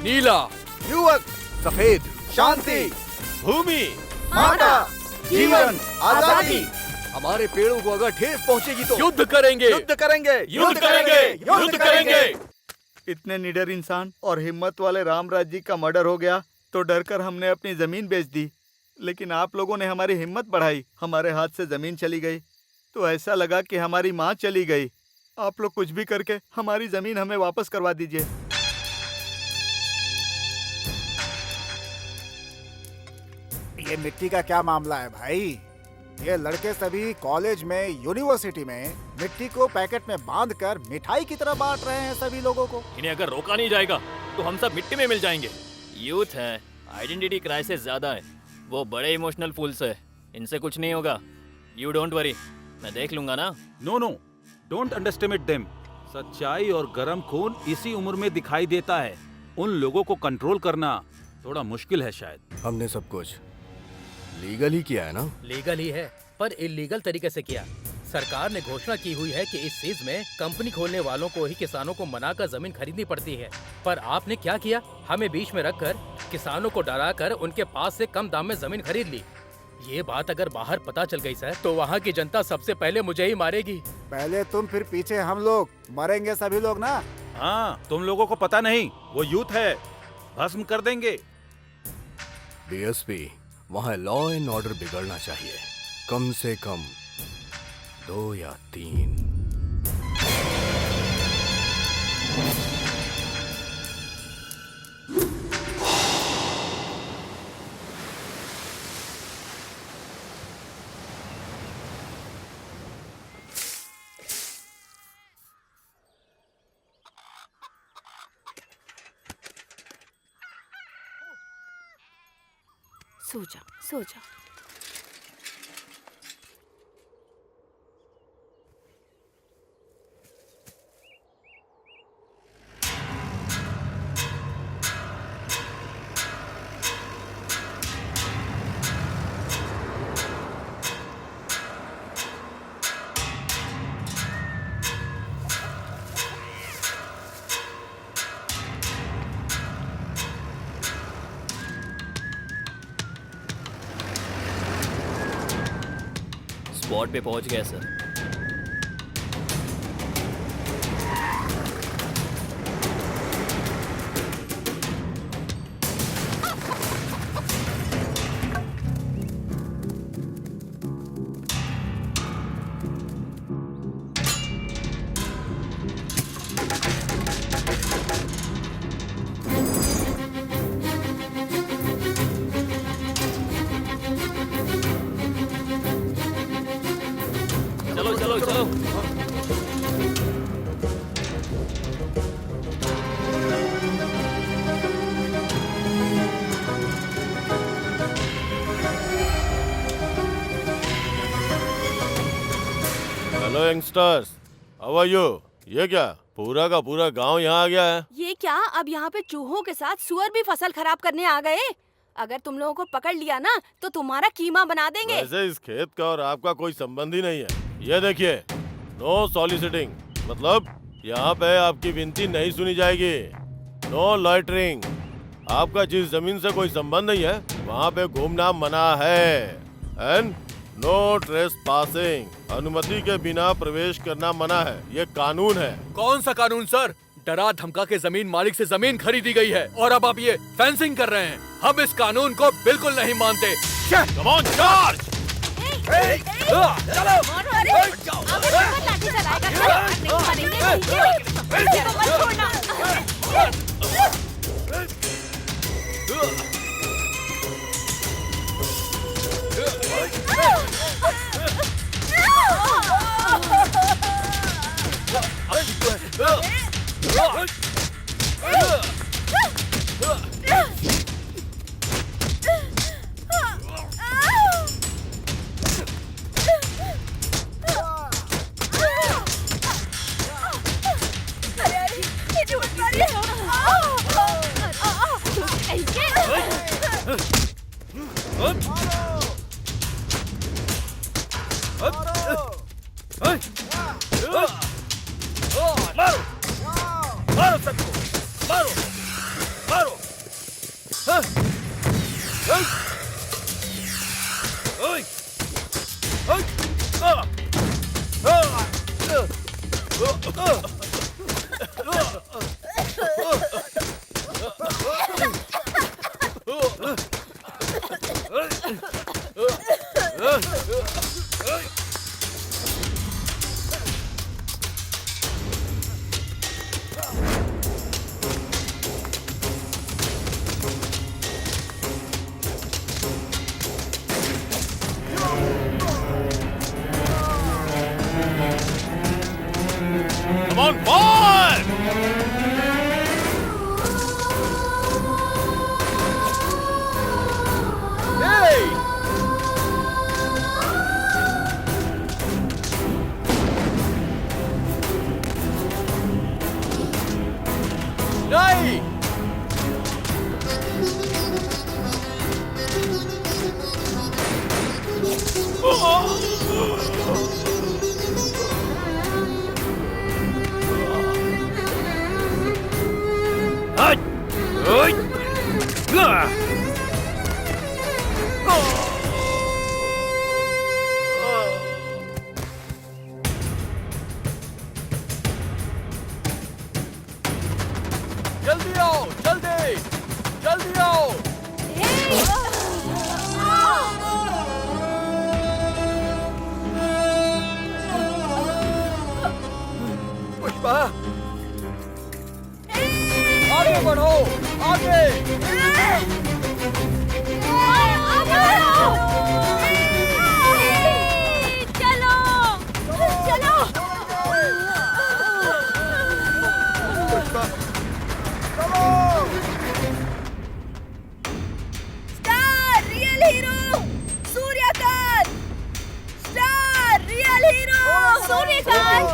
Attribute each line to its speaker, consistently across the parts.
Speaker 1: नीला,
Speaker 2: युवक,
Speaker 3: सफेद,
Speaker 2: शांति,
Speaker 4: भूमि,
Speaker 2: माता, जीवन, आजादी।
Speaker 3: हमारे पेड़ों को अगर ठेस पहुंचेगी तो
Speaker 1: युद्ध करेंगे,
Speaker 2: युद्ध करेंगे,
Speaker 4: युद्ध करेंगे, युद्ध करेंगे।
Speaker 2: इतने निडर इंसान और हिम्मत वाले रामराज जी का मर्डर हो गया तो डरकर हमने अपनी जमीन बेच दी, लेकिन आप लोगों ने हमारी हिम्मत बढ़ाई। हमारे हाथ से जमीन चली गई तो ऐसा लगा कि हमारी माँ चली गई। आप लोग कुछ भी करके हमारी जमीन हमें वापस करवा दीजिए।
Speaker 5: ये मिट्टी का क्या मामला है भाई? ये लड़के सभी कॉलेज में, यूनिवर्सिटी में मिट्टी को पैकेट में बांधकर मिठाई की तरह बांट रहे हैं सभी लोगों को।
Speaker 4: इन्हें अगर रोका नहीं जाएगा तो हम सब मिट्टी में मिल जाएंगे। यूथ है, आइडेंटिटी क्राइसिस ज्यादा है, वो बड़े इमोशनल फूल्स है, इनसे कुछ नहीं होगा। यू डोंट वरी, मैं देख लूंगा ना।
Speaker 6: No no, don't underestimate them. सच्चाई और गर्म खून इसी उम्र में दिखाई देता है। उन लोगों को कंट्रोल करना थोड़ा मुश्किल है शायद।
Speaker 3: हमने सब कुछ लीगल ही किया है ना?
Speaker 1: लीगल ही है पर इलीगल तरीके से किया। सरकार ने घोषणा की हुई है कि इस चीज में कंपनी खोलने वालों को ही किसानों को मनाकर जमीन खरीदनी पड़ती है, पर आपने क्या किया? हमें बीच में रखकर किसानों को डराकर उनके पास से कम दाम में जमीन खरीद ली। ये बात अगर बाहर पता चल गई सर तो वहाँ की जनता सबसे पहले मुझे ही मारेगी।
Speaker 5: पहले तुम फिर पीछे हम लोग, मरेंगे सभी लोग ना।
Speaker 6: हाँ, तुम लोगों को पता नहीं, वो यूथ है, भस्म कर देंगे।
Speaker 3: डीएसपी, वहाँ लॉ एंड ऑर्डर बिगड़ना चाहिए, कम से कम 2 या 3।
Speaker 7: सो जा, सो जा।
Speaker 4: स्पॉट पे पहुंच गया सर। चलो चलो चलो।
Speaker 8: Hello youngsters, how are you? ये क्या पूरा का पूरा गांव यहाँ आ गया है?
Speaker 7: ये क्या अब यहाँ पे चूहों के साथ सुअर भी फसल खराब करने आ गए? अगर तुम लोगों को पकड़ लिया ना तो तुम्हारा कीमा बना देंगे।
Speaker 8: वैसे इस खेत का और आपका कोई संबंध ही नहीं है। ये देखिए, नो सॉलिसिटिंग, मतलब यहाँ पे आपकी विनती नहीं सुनी जाएगी। नो लॉइटरिंग, आपका जिस जमीन से कोई संबंध नहीं है वहाँ पे घूमना मना है। एंड नो ट्रेसपासिंग, अनुमति के बिना प्रवेश करना मना है, ये कानून है।
Speaker 1: कौन सा कानून सर? डरा धमका के जमीन मालिक से जमीन खरीदी गई है और अब आप ये फेंसिंग कर रहे हैं। हम इस कानून को बिल्कुल नहीं मानते।
Speaker 8: Come on, charge!
Speaker 7: चलो अरे अब लाठी चलाएगा नहीं मारेंगे, ठीक है? मत छोड़ना।
Speaker 4: मारो सबको, मारो मारो।
Speaker 8: Come on, fire!
Speaker 1: नहीं। जल्दी आओ, जल्दी, जल्दी आओ। पुष्पा, आगे बढ़ो, आगे।
Speaker 7: चलो, चलो।
Speaker 2: पुष्पा, चलो।
Speaker 7: Star real hero Suryakant. Star real hero Suryakant.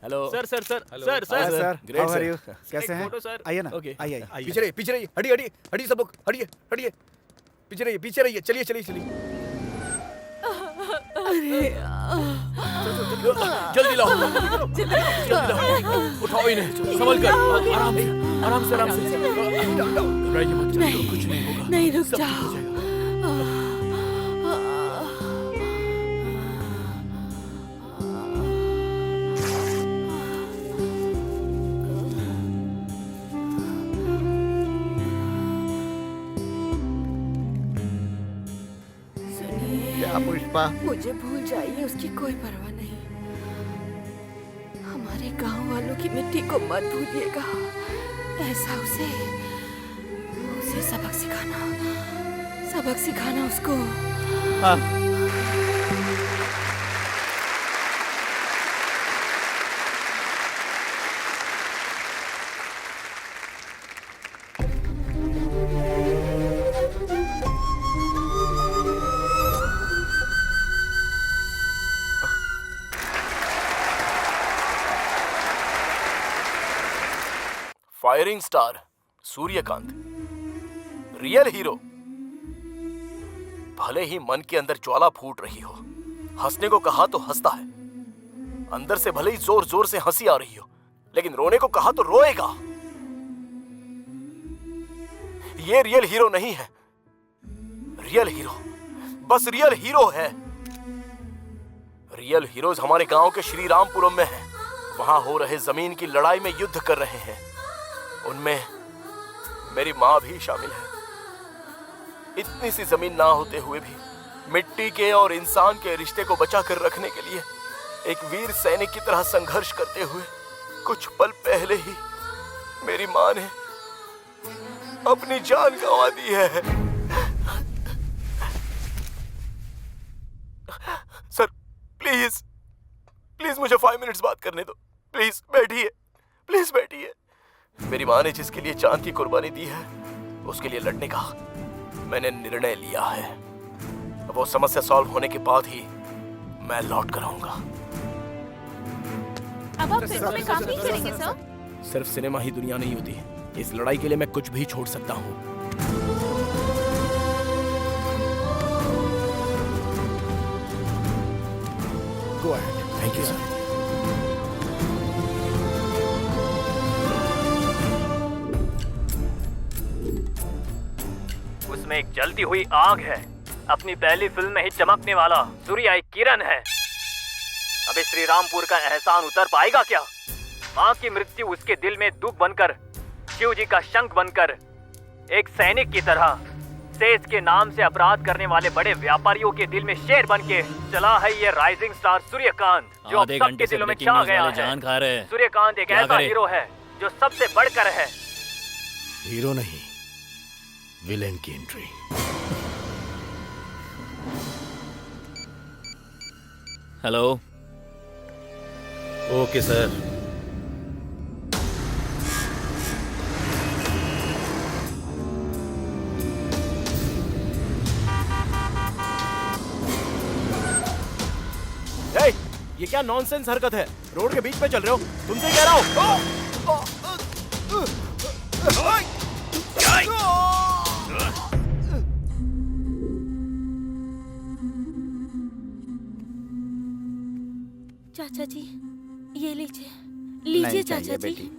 Speaker 4: Hello sir sir sir sir
Speaker 5: hi
Speaker 4: sir
Speaker 5: sir,
Speaker 4: great
Speaker 5: how are
Speaker 4: sir
Speaker 5: you? कैसे हैं?
Speaker 4: फोटो सर
Speaker 5: आइए ना,
Speaker 4: ओके
Speaker 5: आइए आइए।
Speaker 1: पीछे रहिए, पीछे रहिए, हटिए, हटिए, हटिए सब लोग, हटिए, हटिए, पीछे रहिए, चलिए, चलिए, चलिए। जल्दी लाओ, जल्दी लाओ, उठाओ इन्हें, संभल कर, आराम से, आराम से, आराम से। घबराइए मत, चलिए, कुछ नहीं होगा,
Speaker 7: नहीं, रुक
Speaker 1: सब ठीक हो
Speaker 7: जाओ।
Speaker 1: जाएगा।
Speaker 2: क्या पुष्पा?
Speaker 7: मुझे भूल जाइए, उसकी कोई परवाह नहीं। हमारे गांव वालों की मिट्टी को मत भूलिएगा। ऐसा उसे सबक सिखाना उसको।
Speaker 9: Firing star Suryakant, real hero. भले ही मन के अंदर ज्वाला फूट रही हो, हंसने को कहा तो हंसता है, अंदर से भले ही जोर जोर से हंसी आ रही हो, लेकिन रोने को कहा तो रोएगा। ये रियल हीरो नहीं है। रियल हीरो बस रियल हीरो है। रियल हीरोज हमारे गांव के श्री रामपुरम में हैं। वहां हो रहे जमीन की लड़ाई में युद्ध कर रहे हैं। उनमें मेरी मां भी शामिल है। इतनी सी जमीन ना होते हुए भी मिट्टी के और इंसान के रिश्ते को बचा कर रखने के लिए एक वीर सैनिक की तरह संघर्ष करते हुए कुछ पल पहले ही मेरी मां ने अपनी जान गंवा दी है। सर प्लीज प्लीज मुझे 5 मिनट्स बात करने दो। प्लीज बैठिए, प्लीज बैठिए। मेरी मां ने जिसके लिए चांद की कुर्बानी दी है, उसके लिए लड़ने का मैंने निर्णय लिया है। वो समस्या सॉल्व होने के बाद ही मैं लौट कर आऊंगा।
Speaker 7: अब आप फिल्मों में काम नहीं करेंगे सर?
Speaker 9: सिर्फ सिनेमा ही दुनिया नहीं होती। इस लड़ाई के लिए मैं कुछ भी छोड़ सकता हूँ।
Speaker 5: Go ahead.
Speaker 9: Thank you sir.
Speaker 4: एक जलती हुई आग है। अपनी पहली फिल्म में ही चमकने वाला सूर्य एक किरण है। अबे श्री रामपुर का एहसान उतर पाएगा क्या? माँ की मृत्यु उसके दिल में दुख बनकर, शिव जी का शंख बनकर, एक सैनिक की तरह सेज के नाम से अपराध करने वाले बड़े व्यापारियों के दिल में शेर बन के चला है ये राइजिंग स्टार सूर्यकांत, जो अब सबके दिलों में छा गया है। सूर्यकांत एक ऐसा हीरो है जो सबसे बढ़कर है।
Speaker 3: हीरो नहीं, विलेन की एंट्री।
Speaker 4: हेलो।
Speaker 6: Okay sir.
Speaker 9: ये क्या नॉनसेंस हरकत है? रोड के बीच में चल रहे हो? तुमसे कह रहा हूँ।
Speaker 7: चाचा जी, ये लीजिए चाचा जी।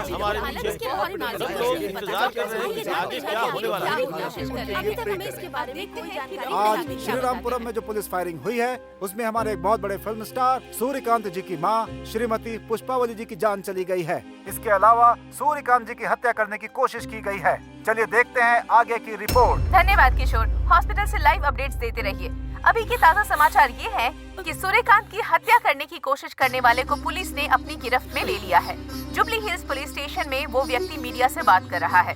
Speaker 8: हमारे पीछे सब लोग इंतजार कर रहे हैं कि आगे क्या होने वाला है।
Speaker 5: आज श्री रामपुरम में जो पुलिस फायरिंग हुई है उसमें हमारे एक बहुत बड़े फिल्म स्टार सूर्यकांत जी की मां श्रीमती पुष्पावली जी की जान चली गई है। इसके अलावा सूर्यकांत जी की हत्या करने की कोशिश की गई है। चलिए देखते हैं आगे की रिपोर्ट।
Speaker 10: धन्यवाद किशोर। हॉस्पिटल से लाइव अपडेट्स देते रहिए। अभी के ताज़ा समाचार ये है कि सूर्यकांत की हत्या करने की कोशिश करने वाले को पुलिस ने अपनी गिरफ्त में ले लिया है। जुबली हिल्स पुलिस स्टेशन में वो व्यक्ति मीडिया से बात कर रहा है।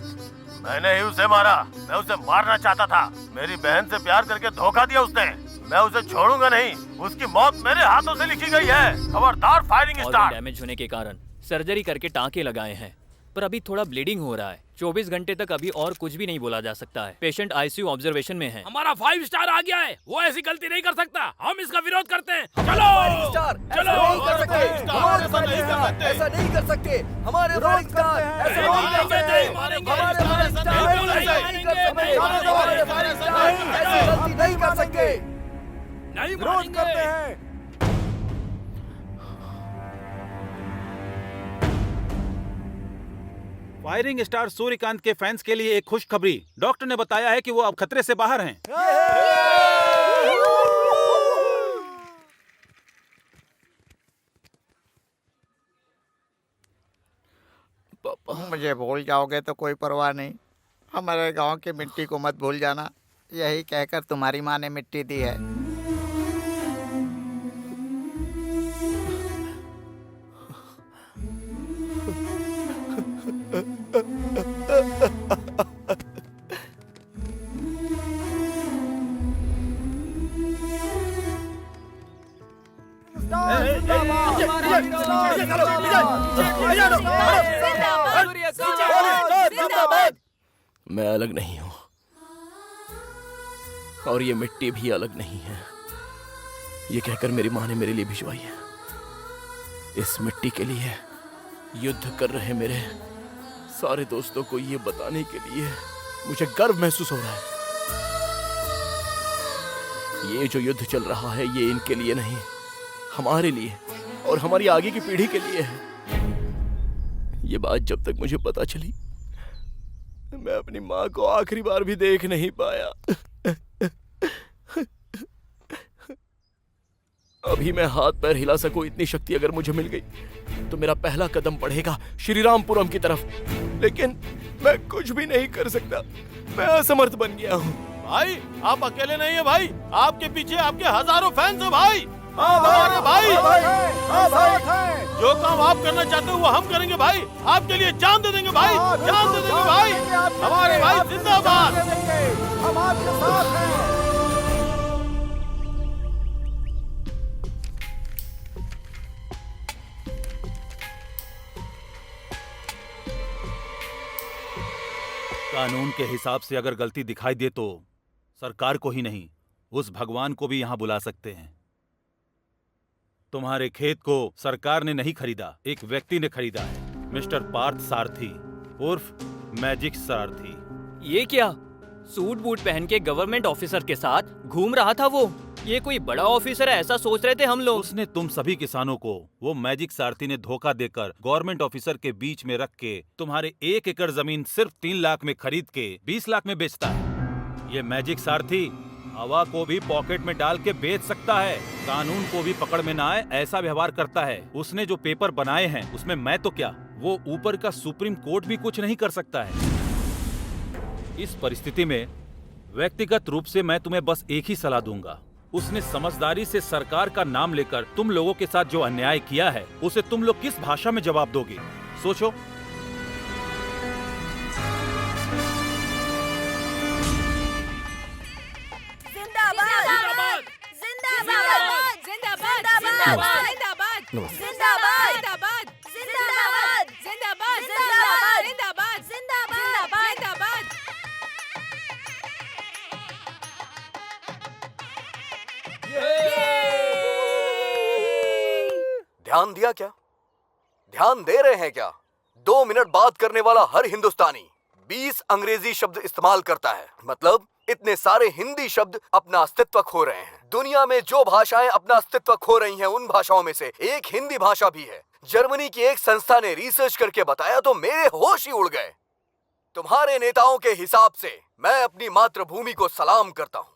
Speaker 8: मैंने ही उसे मारा। मैं उसे मारना चाहता था। मेरी बहन से प्यार करके धोखा दिया उसने। मैं उसे छोड़ूंगा नहीं। उसकी मौत मेरे हाथों से लिखी गई है। खबरदार फायरिंग स्टार्ट।
Speaker 4: डैमेज होने के कारण सर्जरी करके टांके लगाए हैं, पर अभी थोड़ा ब्लीडिंग हो रहा है। 24 घंटे तक अभी और कुछ भी नहीं बोला जा सकता है। पेशेंट आईसीयू ऑब्जर्वेशन में है।
Speaker 1: हमारा 5 स्टार आ गया है, वो ऐसी गलती नहीं कर सकता। हम इसका विरोध करते हैं। चलो चलो,
Speaker 2: ऐसा नहीं कर सकते। हमारे राइजिंग स्टार ऐसा नहीं कर सकते। नहीं कर सकते।
Speaker 1: नहीं
Speaker 5: विरोध करते हैं।
Speaker 6: फायरिंग स्टार सूर्यकांत के फैंस के लिए एक खुशखबरी। डॉक्टर ने बताया है कि वो अब खतरे से बाहर हैं।
Speaker 2: मुझे भूल जाओगे तो कोई परवाह नहीं। हमारे गांव की मिट्टी को मत भूल जाना। यही कहकर तुम्हारी माँ ने मिट्टी दी है।
Speaker 9: मैं अलग नहीं हूँ और ये मिट्टी भी अलग नहीं है। ये कहकर मेरी माँ ने मेरे लिए भिजवाई है। इस मिट्टी के लिए युद्ध कर रहे मेरे सारे दोस्तों को ये बताने के लिए मुझे गर्व महसूस हो रहा है। ये जो युद्ध चल रहा है ये इनके लिए नहीं, हमारे लिए और हमारी आगे की पीढ़ी के लिए है। ये बात जब तक मुझे पता चली मैं अपनी माँ को आखिरी बार भी देख नहीं पाया। अभी मैं हाथ पैर हिला सकूं इतनी शक्ति अगर मुझे मिल गई तो मेरा पहला कदम बढ़ेगा श्री रामपुरम की तरफ। लेकिन मैं कुछ भी नहीं कर सकता। मैं असमर्थ बन गया हूँ।
Speaker 8: भाई आप अकेले नहीं है भाई, आपके पीछे आपके हजारों फैंस हैं भाई। हमारे भाई जो काम आप करना चाहते हो वो हम करेंगे भाई। आपके लिए जान दे देंगे भाई, जान दे देंगे भाई। हमारे भाई जिंदाबाद।
Speaker 5: हम आपके साथ हैं।
Speaker 6: कानून के हिसाब से अगर गलती दिखाई दे तो सरकार को ही नहीं, उस भगवान को भी यहां बुला सकते हैं। तुम्हारे खेत को सरकार ने नहीं खरीदा, एक व्यक्ति ने खरीदा है, मिस्टर पार्थ सारथी उर्फ मैजिक सारथी।
Speaker 4: ये क्या? सूट बूट पहन के गवर्नमेंट ऑफिसर के साथ घूम रहा था वो। ये कोई बड़ा ऑफिसर है ऐसा सोच रहे थे हम लोग।
Speaker 6: उसने तुम सभी किसानों को वो मैजिक सारथी ने धोखा देकर गवर्नमेंट ऑफिसर के बीच में रख के तुम्हारे 1 एकड़ जमीन सिर्फ 3 लाख में खरीद के 20 लाख में बेचता है। ये मैजिक सारथी हवा को भी पॉकेट में डाल के बेच सकता है, कानून को भी पकड़ में ना आए ऐसा व्यवहार करता है। उसने जो पेपर बनाए हैं उसमें मैं तो क्या, वो ऊपर का सुप्रीम कोर्ट भी कुछ नहीं कर सकता है। इस परिस्थिति में व्यक्तिगत रूप से मैं तुम्हें बस एक ही सलाह दूंगा, उसने समझदारी से सरकार का नाम लेकर तुम लोगों के साथ जो अन्याय किया है उसे तुम लोग किस भाषा में जवाब दोगे, सोचो।
Speaker 7: जिंदाबाद जिंदाबाद जिंदाबाद जिंदाबाद जिंदाबाद जिंदाबाद जिंदाबाद जिंदाबाद जिंदाबाद जिंदाबाद जिंदाबाद जिंदाबाद जिंदाबाद।
Speaker 9: ध्यान दिया क्या? ध्यान दे रहे हैं क्या? 2 मिनट बात करने वाला हर हिंदुस्तानी 20 अंग्रेजी शब्द इस्तेमाल करता है। मतलब इतने सारे हिंदी शब्द अपना अस्तित्व खो रहे हैं। दुनिया में जो भाषाएं अपना अस्तित्व खो रही हैं उन भाषाओं में से एक हिंदी भाषा भी है। जर्मनी की एक संस्था ने रिसर्च करके बताया तो मेरे होश ही उड़ गए। तुम्हारे नेताओं के हिसाब से मैं अपनी मातृभूमि को सलाम करता हूं।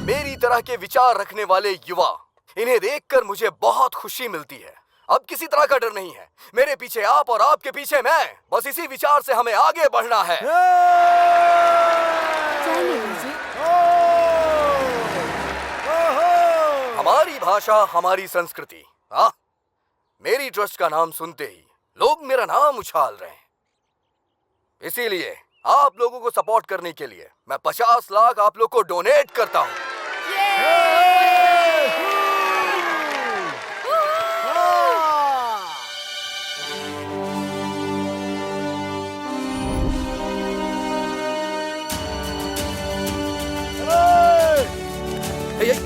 Speaker 9: मेरी तरह के विचार रखने वाले युवा, इन्हें देखकर मुझे बहुत खुशी मिलती है। अब किसी तरह का डर नहीं है। मेरे पीछे आप और आपके पीछे मैं। बस इसी विचार से हमें आगे बढ़ना है। हमारी भाषा, हमारी संस्कृति। हाँ, मेरी ट्रस्ट का नाम सुनते ही लोग मेरा नाम उछाल रहे हैं। इसीलिए आप लोगों को सपोर्ट करने के लिए मैं 50 लाख आप लोग को डोनेट करता हूँ।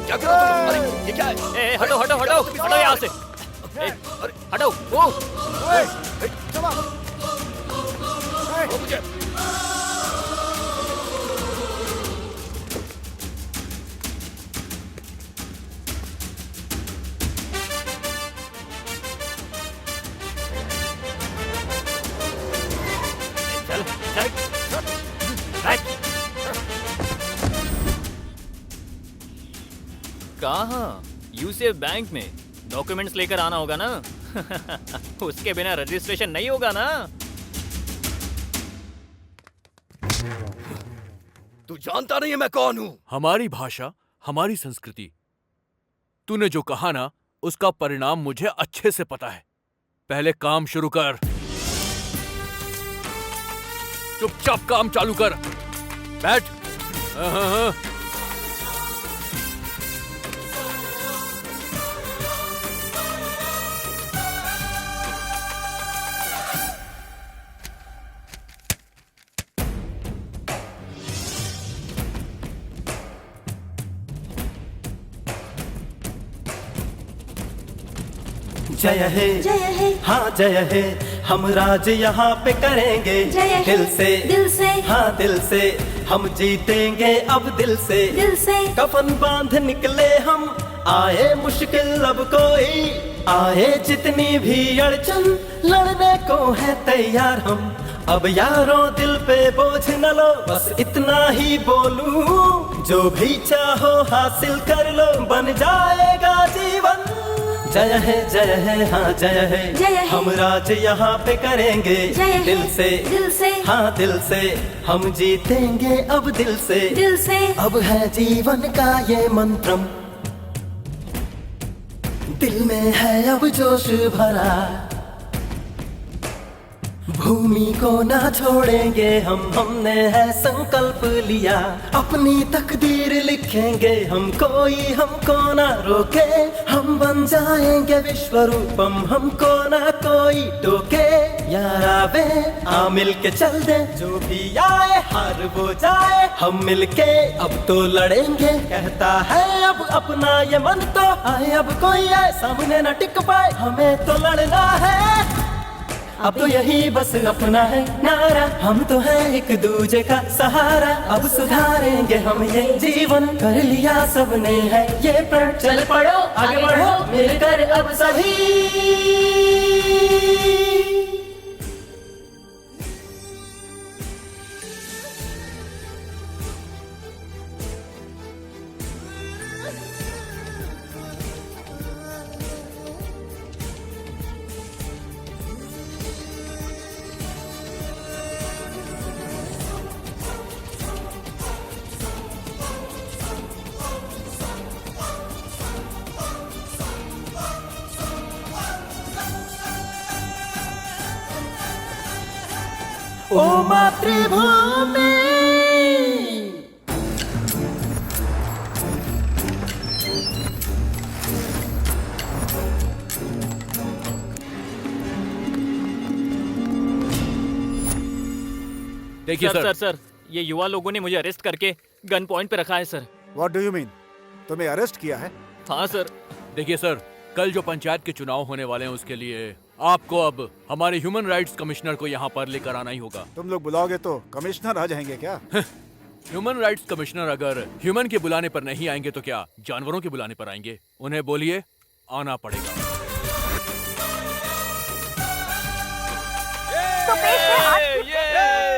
Speaker 9: क्या कर रहे हो तुम? अरे ये क्या है?
Speaker 4: हटो हटो हटो हटो यहाँ से। हटो वो
Speaker 9: मुझे
Speaker 4: चल चल कहाँ? यूसीएफ बैंक में डॉक्यूमेंट्स लेकर आना होगा ना। उसके बिना रजिस्ट्रेशन नहीं होगा ना।
Speaker 9: तू जानता नहीं है मैं कौन हूँ?
Speaker 3: हमारी भाषा, हमारी संस्कृति। तूने जो कहा ना उसका परिणाम मुझे अच्छे से पता है। पहले काम शुरू कर। चुपचाप काम चालू कर। बैठ। हाँ।
Speaker 11: जय है हाँ जय है, हम राज यहाँ पे करेंगे दिल से हाँ दिल से, हम जीतेंगे अब दिल से कफन बांध निकले हम, आए मुश्किल अब कोई आए, जितनी भी अड़चन लड़ने को है तैयार हम। अब यारों दिल पे बोझ न लो, बस इतना ही बोलूं, जो भी चाहो हासिल कर लो, बन जाएगा जीवन। जय है हाँ जय है, हम राज यहाँ पे करेंगे दिल से हाँ दिल से, हम जीतेंगे अब दिल से अब है जीवन का ये मंत्रम, दिल में है अब जोश भरा, भूमि को ना छोड़ेंगे हमने है संकल्प लिया, अपनी तकदीर लिखेंगे हम, कोई हमको ना रोके, हम बन जाएंगे विश्व रूपम, हमको ना कोई टोके। यार आवे आ मिल के चल दे, जो भी आए हार वो जाए, हम मिलके अब तो लड़ेंगे, कहता है अब अपना ये मन तो आए, अब कोई है सामने न टिक पाए, हमें तो लड़ना है, अब तो यही बस अपना है नारा, हम तो है एक दूजे का सहारा, अब सुधारेंगे हम ये जीवन, कर लिया सबने है ये प्रण, चल पड़ो आगे बढ़ो मिलकर अब सभी। ओ मातृभूमि,
Speaker 3: देखिए सर,
Speaker 4: सर ये युवा लोगों ने मुझे अरेस्ट करके गन पॉइंट पे रखा है sir.
Speaker 5: What do you mean? तुम्हें अरेस्ट किया है?
Speaker 4: हाँ सर।
Speaker 3: देखिए सर, कल जो पंचायत के चुनाव होने वाले हैं उसके लिए आपको अब हमारे ह्यूमन राइट्स कमिश्नर को यहाँ पर लेकर आना ही होगा।
Speaker 5: तुम लोग बुलाओगे तो कमिश्नर आ जाएंगे क्या?
Speaker 3: ह्यूमन राइट्स कमिश्नर अगर ह्यूमन के बुलाने पर नहीं आएंगे तो क्या जानवरों के बुलाने पर आएंगे? उन्हें बोलिए आना पड़ेगा।
Speaker 10: तो पेश है आज की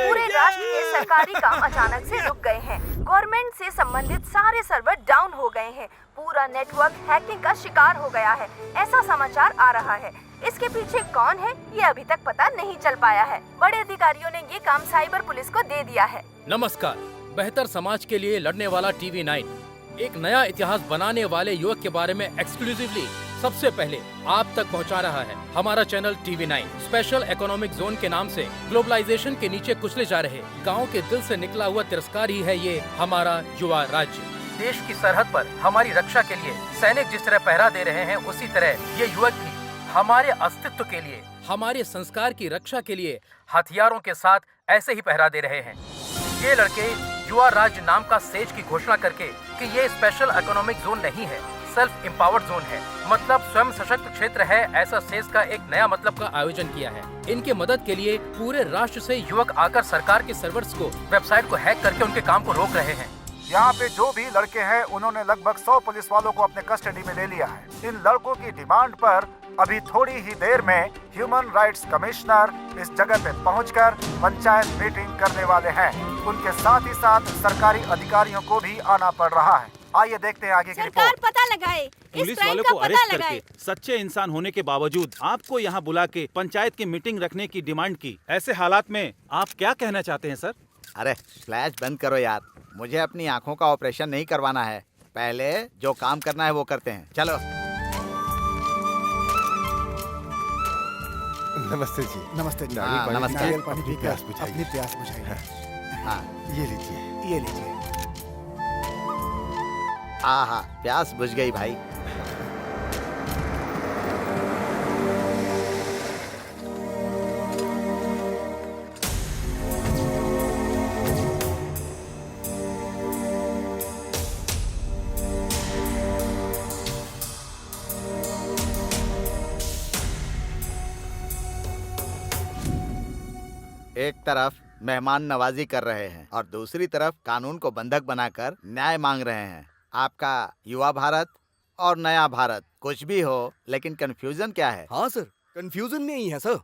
Speaker 10: पूरे राष्ट्र के सरकारी काम अचानक से रुक गए हैं। गवर्नमेंट से संबंधित सारे सर्वर डाउन हो गए हैं। पूरा नेटवर्क हैकिंग का शिकार हो गया है, ऐसा समाचार आ रहा है। इसके पीछे कौन है ये अभी तक पता नहीं चल पाया है। बड़े अधिकारियों ने ये काम साइबर पुलिस को दे दिया है।
Speaker 1: नमस्कार। बेहतर समाज के लिए लड़ने वाला TV9 एक नया इतिहास बनाने वाले युवक के बारे में एक्सक्लूसिवली सबसे पहले आप तक पहुंचा रहा है। हमारा channel TV9 special economic zone के नाम से ग्लोबलाइजेशन के नीचे कुचले जा रहे गांव के दिल से निकला हुआ तिरस्कार ही है ये हमारा युवा राज्य। देश की सरहद पर हमारी रक्षा के लिए सैनिक जिस तरह पहरा दे रहे हैं, उसी तरह ये युवक भी हमारे अस्तित्व के लिए, हमारे संस्कार की रक्षा के लिए हथियारों के साथ ऐसे ही पहरा दे रहे हैं। ये लड़के युवा राज्य नाम का सेज की घोषणा करके कि ये स्पेशल इकोनॉमिक जोन नहीं है, सेल्फ एम्पावर्ड जोन है, मतलब स्वयं सशक्त क्षेत्र है, ऐसा सेज का एक नया मतलब का आयोजन किया है। इनके मदद के लिए पूरे राष्ट्र से युवक आकर सरकार के सर्वर्स को, वेबसाइट को हैक करके उनके काम को रोक रहे हैं।
Speaker 5: यहाँ पे जो भी लड़के हैं उन्होंने लगभग 100 पुलिस वालों को अपने कस्टडी में ले लिया है। इन लड़कों की डिमांड पर अभी थोड़ी ही देर में ह्यूमन राइट्स कमिश्नर इस जगह पे पहुंचकर पंचायत मीटिंग करने वाले हैं। उनके साथ ही साथ सरकारी अधिकारियों को भी आना पड़ रहा है। आइए देखते हैं आगे की
Speaker 7: सरकार
Speaker 5: रिपोर्ट।
Speaker 7: पता लगाए,
Speaker 6: पुलिस वालों को अरेस्ट करके सच्चे इंसान होने के बावजूद आपको यहाँ बुला के पंचायत की मीटिंग रखने की डिमांड की। ऐसे हालात में आप क्या कहना चाहते हैं सर?
Speaker 2: अरे फ्लैश बंद करो यार, मुझे अपनी आंखों का ऑपरेशन नहीं करवाना है। पहले जो काम करना है वो करते हैं, चलो।
Speaker 12: नमस्ते जी।
Speaker 5: नमस्ते जी।
Speaker 2: हाँ, नमस्कार।
Speaker 5: नारियल पानी
Speaker 12: अपनी
Speaker 5: पीकर
Speaker 12: प्यास बुझाइए।
Speaker 5: अपनी प्यास बुझाइए।
Speaker 2: हाँ,
Speaker 12: ये लीजिए।
Speaker 5: ये लीजिए।
Speaker 2: हाँ, प्यास बुझ गई भाई। एक तरफ मेहमान नवाजी कर रहे हैं और दूसरी तरफ कानून को बंधक बनाकर न्याय मांग रहे हैं। आपका युवा भारत और नया भारत कुछ भी हो, लेकिन कंफ्यूजन क्या है?
Speaker 13: हाँ सर, कंफ्यूजन नहीं है सर।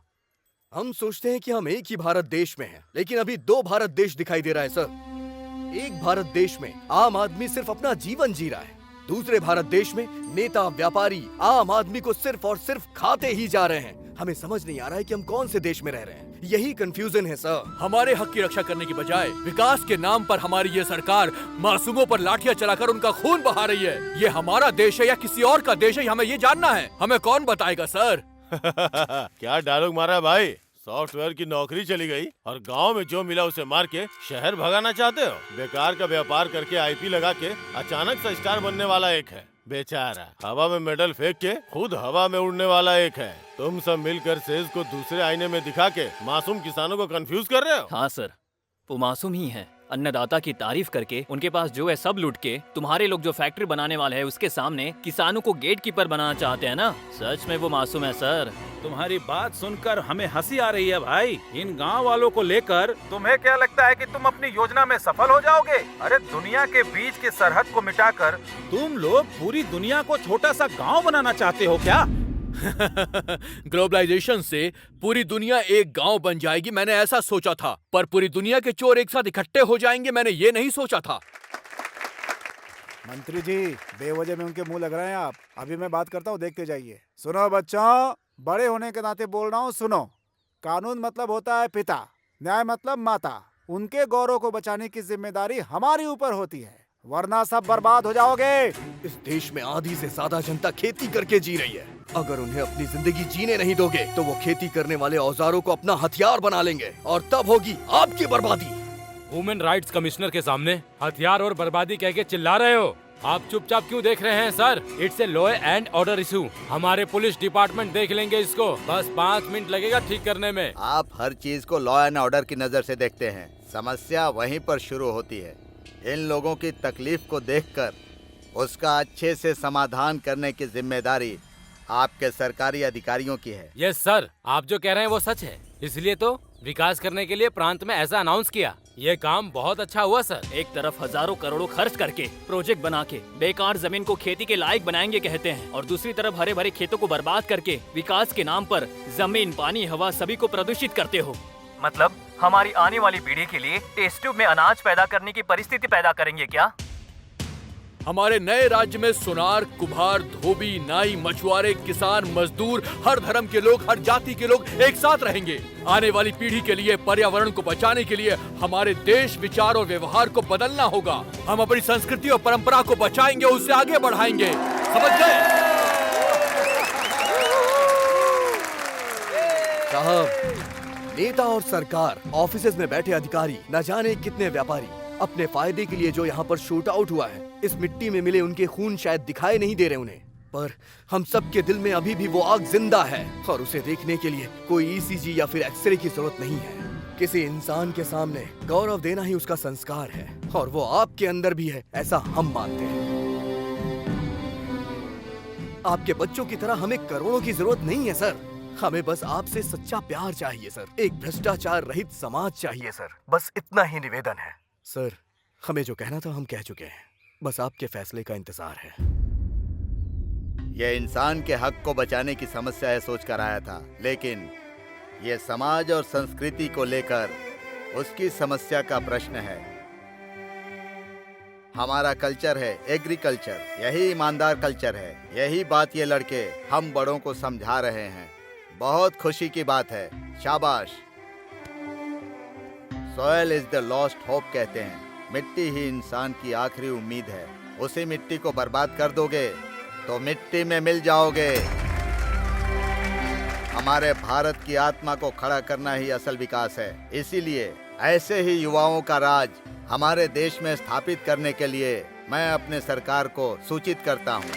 Speaker 13: हम सोचते हैं कि हम एक ही भारत देश में हैं, लेकिन अभी दो भारत देश दिखाई दे रहा है सर। एक भारत देश में आम आदमी सिर्फ अपना जीवन जी रहा है, दूसरे भारत देश में नेता व्यापारी आम आदमी को सिर्फ और सिर्फ खाते ही जा रहे हैं। हमें समझ नहीं आ रहा है कि हम कौन से देश में रह रहे हैं। यही कंफ्यूजन है सर।
Speaker 3: हमारे हक की रक्षा करने की बजाय विकास के नाम पर हमारी ये सरकार मासूमों पर लाठियां चलाकर उनका खून बहा रही है। ये हमारा देश है या किसी और का देश है, हमें ये जानना है। हमें कौन बताएगा सर?
Speaker 8: क्या डायलॉग मारा है भाई, सॉफ्टवेयर की नौकरी चली गई और गांव में जो मिला उसे मार के शहर भगाना चाहते हो? बेकार का व्यापार करके आईपी लगा के अचानक से स्टार बनने वाला एक है, बेचारा हवा में मेडल फेंक के खुद हवा में उड़ने वाला एक है। तुम सब मिलकर सेज को दूसरे आईने में दिखा के मासूम किसानों को कंफ्यूज कर रहे हो।
Speaker 4: हाँ सर, वो मासूम ही है। अन्नदाता की तारीफ करके उनके पास जो है सब लूट के तुम्हारे लोग जो फैक्ट्री बनाने वाले हैं उसके सामने किसानों को गेट कीपर बनाना चाहते हैं ना। सच में वो मासूम है सर।
Speaker 6: तुम्हारी बात सुनकर हमें हंसी आ रही है भाई। इन गांव वालों को लेकर तुम्हें क्या लगता है कि तुम अपनी योजना में सफल हो जाओगे? अरे दुनिया के बीच की सरहद को मिटाकर तुम लोग पूरी दुनिया को छोटा सा गांव बनाना चाहते हो क्या?
Speaker 3: ग्लोबलाइजेशन से पूरी दुनिया एक गांव बन जाएगी, मैंने ऐसा सोचा था, पर पूरी दुनिया के चोर एक साथ इकट्ठे हो जाएंगे, मैंने ये नहीं सोचा था।
Speaker 5: मंत्री जी, बेवजह में उनके मुंह लग रहे हैं आप। अभी मैं बात करता हूँ, देखते जाइए। सुनो बच्चों, बड़े होने के नाते बोल रहा हूँ, सुनो। कानून मतलब होता है पिता, न्याय मतलब माता। उनके गौरव को बचाने की जिम्मेदारी हमारी ऊपर होती है, वरना सब बर्बाद हो जाओगे।
Speaker 13: इस देश में आधी से ज्यादा जनता खेती करके जी रही है। अगर उन्हें अपनी जिंदगी जीने नहीं दोगे तो वो खेती करने वाले औजारों को अपना हथियार बना लेंगे और तब होगी आपकी बर्बादी।
Speaker 12: ह्यूमन राइट्स कमिश्नर के सामने हथियार और बर्बादी कह के चिल्ला रहे हो? आप चुपचाप क्यों देख रहे हैं sir? It's a law and order issue. हमारे पुलिस डिपार्टमेंट देख लेंगे इसको, बस 5 मिनट लगेगा ठीक करने में।
Speaker 2: आप हर चीज को लॉ एंड ऑर्डर की नजर से देखते हैं, समस्या वहीं पर शुरू होती है। इन लोगों की तकलीफ को देखकर उसका अच्छे से समाधान करने की जिम्मेदारी आपके सरकारी अधिकारियों की है।
Speaker 12: यस सर, आप जो कह रहे हैं वो सच है, इसलिए तो विकास करने के लिए प्रांत में ऐसा अनाउंस किया। ये काम बहुत अच्छा हुआ सर।
Speaker 4: एक तरफ हजारों करोड़ों खर्च करके प्रोजेक्ट बना के बेकार जमीन को खेती के लायक बनाएंगे कहते हैं, और दूसरी तरफ हरे भरे खेतों को बर्बाद करके विकास के नाम पर जमीन, पानी, हवा सभी को प्रदूषित करते हो। मतलब हमारी आने वाली पीढ़ी के लिए टेस्ट ट्यूब में अनाज पैदा करने की परिस्थिति पैदा करेंगे क्या?
Speaker 3: हमारे नए राज्य में सुनार, कुम्हार, धोबी, नाई, मछुआरे, किसान, मजदूर, हर धर्म के लोग, हर जाति के लोग एक साथ रहेंगे। आने वाली पीढ़ी के लिए, पर्यावरण को बचाने के लिए हमारे देश, विचार और व्यवहार को बदलना होगा। हम अपनी संस्कृति और परंपरा को बचाएंगे, उससे आगे बढ़ाएंगे। समझ गए?
Speaker 13: साहब, नेता और सरकार, ऑफिसेज में बैठे अधिकारी, न जाने कितने व्यापारी अपने फायदे के लिए जो यहाँ पर शूट आउट हुआ है, इस मिट्टी में मिले उनके खून शायद दिखाई नहीं दे रहे उन्हें, पर हम सब के दिल में अभी भी वो आग जिंदा है और उसे देखने के लिए कोई ईसीजी या फिर एक्सरे की जरूरत नहीं है। किसी इंसान के सामने गौरव देना ही उसका संस्कार है और वो आपके अंदर भी है, ऐसा हम मानते हैं। आपके बच्चों की तरह हमें करोड़ों की जरूरत नहीं है सर, हमें बस आपसे सच्चा प्यार चाहिए सर, एक भ्रष्टाचार रहित समाज चाहिए सर, बस इतना ही निवेदन है। सर, हमें जो कहना था हम कह चुके हैं, बस आपके फैसले का इंतजार है।
Speaker 2: यह इंसान के हक को बचाने की समस्या है सोच कर आया था, लेकिन यह समाज और संस्कृति को लेकर उसकी समस्या का प्रश्न है। हमारा कल्चर है एग्रीकल्चर, यही ईमानदार कल्चर है। यही बात ये लड़के हम बड़ों को समझा रहे हैं। बहुत खुशी की बात है, शाबाश। Soil is the lost hope कहते हैं, मिट्टी ही इंसान की आखिरी उम्मीद है। उसी मिट्टी को बर्बाद कर दोगे तो मिट्टी में मिल जाओगे। हमारे भारत की आत्मा को खड़ा करना ही असल विकास है। इसीलिए ऐसे ही युवाओं का राज हमारे देश में स्थापित करने के लिए मैं अपने सरकार को सूचित करता हूँ।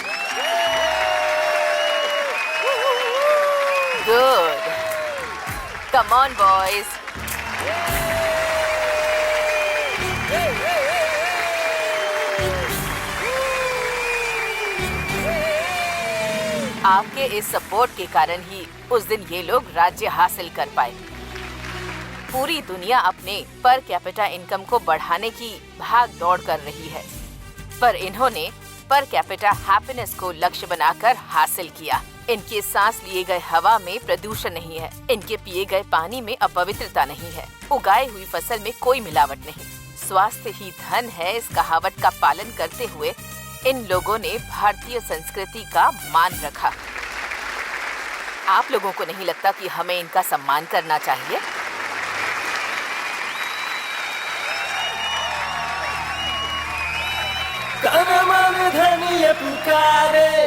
Speaker 10: Good, come on boys. आपके इस सपोर्ट के कारण ही उस दिन ये लोग राज्य हासिल कर पाए। पूरी दुनिया अपने पर कैपिटा इनकम को बढ़ाने की भाग दौड़ कर रही है, पर इन्होंने पर कैपिटा हैप्पीनेस को लक्ष्य बनाकर हासिल किया। इनके सांस लिए गए हवा में प्रदूषण नहीं है, इनके पिए गए पानी में अपवित्रता नहीं है, उगाई हुई फसल में कोई मिलावट नहीं। स्वास्थ्य ही धन है, इस कहावत का पालन करते हुए इन लोगों ने भारतीय संस्कृति का मान रखा। आप लोगों को नहीं लगता कि हमें इनका सम्मान करना चाहिए?
Speaker 11: धनिया पुकारे